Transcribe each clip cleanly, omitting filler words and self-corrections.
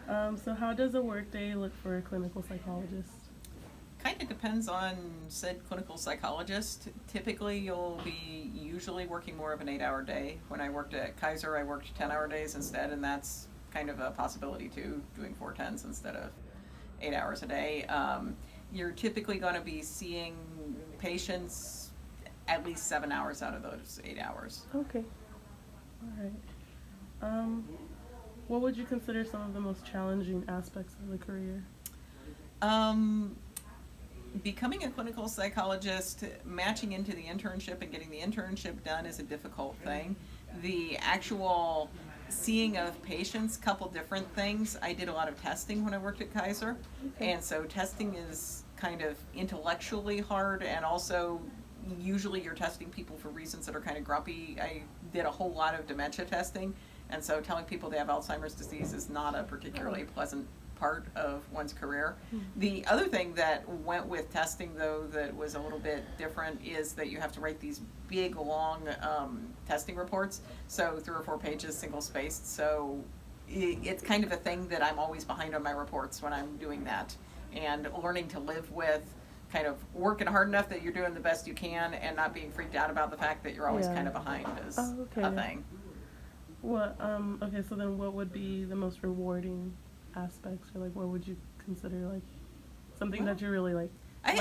So how does a workday look for a clinical psychologist? Kind of depends on said clinical psychologist. Typically, you'll be usually working more of an 8-hour day. When I worked at Kaiser, I worked 10-hour days instead, and that's kind of a possibility too, doing 410s instead of 8 hours a day. You're typically going to be seeing patients at least 7 hours out of those 8 hours. Okay. All right. Um, what would you consider some of the most challenging aspects of the career? Um, Becoming a clinical psychologist, matching into the internship and getting the internship done is a difficult thing. The actual seeing of patients, couple different things. I did a lot of testing when I worked at Kaiser, Okay. and so testing is kind of intellectually hard, and also usually you're testing people for reasons that are kind of grumpy. I did a whole lot of dementia testing, and so telling people they have Alzheimer's disease is not a particularly pleasant part of one's career. The other thing that went with testing, though, that was a little bit different is that you have to write these big, long testing reports, so 3 or 4 pages, single spaced. So it's kind of a thing that I'm always behind on my reports when I'm doing that, and learning to live with kind of working hard enough that you're doing the best you can and not being freaked out about the fact that you're always Yeah. kind of behind is Okay. a thing. What? Okay. So then, what would be the most rewarding aspects, or like, what would you consider like something that you really like,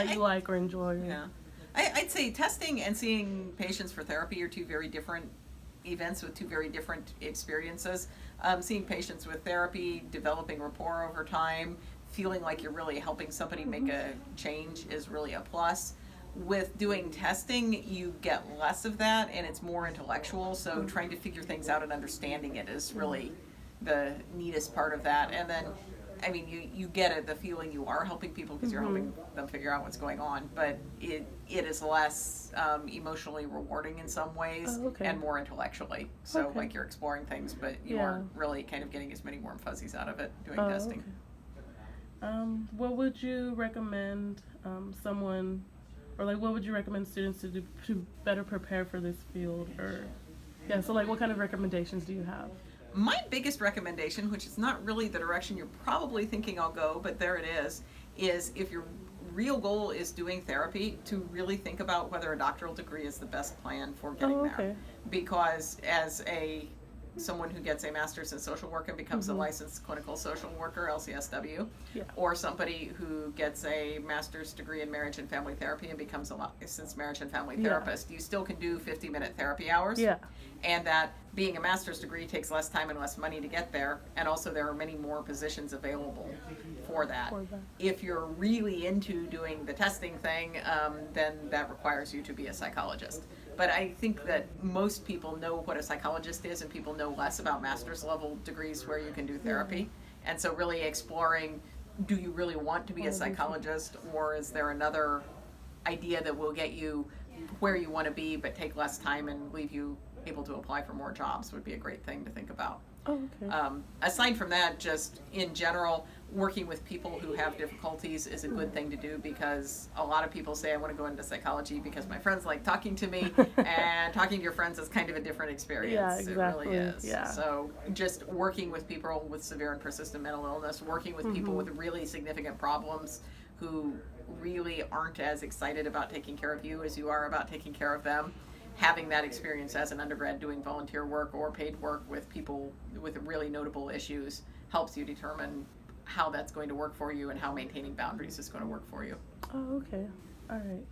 you like or enjoy? Or... Yeah. I'd say testing and seeing patients for therapy are two very different events with two very different experiences. Seeing patients with therapy, developing rapport over time, feeling like you're really helping somebody make a change is really a plus. With doing testing, you get less of that and it's more intellectual, so trying to figure things out and understanding it is really the neatest part of that. And then, I mean, you get it, the feeling you are helping people because you're helping them figure out what's going on, but it is less emotionally rewarding in some ways and more intellectually. So like you're exploring things, but you aren't really kind of getting as many warm fuzzies out of it doing testing. What would you recommend someone, or like what would you recommend students to do to better prepare for this field? Or so like what kind of recommendations do you have? My biggest recommendation, which is not really the direction you're probably thinking I'll go, but there it is if your real goal is doing therapy, to really think about whether a doctoral degree is the best plan for getting there. Because as someone who gets a master's in social work and becomes a licensed clinical social worker, LCSW, or somebody who gets a master's degree in marriage and family therapy and becomes a licensed marriage and family therapist, you still can do 50-minute therapy hours. And that being a master's degree takes less time and less money to get there, and also there are many more positions available for that. If you're really into doing the testing thing, then that requires you to be a psychologist. But I think that most people know what a psychologist is, and people know less about master's level degrees where you can do therapy. And so really exploring, do you really want to be a psychologist, or is there another idea that will get you where you want to be but take less time and leave you able to apply for more jobs, would be a great thing to think about. Aside from that, just in general, working with people who have difficulties is a good thing to do, because a lot of people say, I want to go into psychology because my friends like talking to me, and talking to your friends is kind of a different experience. It really is. So just working with people with severe and persistent mental illness, working with people with really significant problems who really aren't as excited about taking care of you as you are about taking care of them. Having that experience as an undergrad doing volunteer work or paid work with people with really notable issues helps you determine how that's going to work for you and how maintaining boundaries is going to work for you. Oh, okay. All right.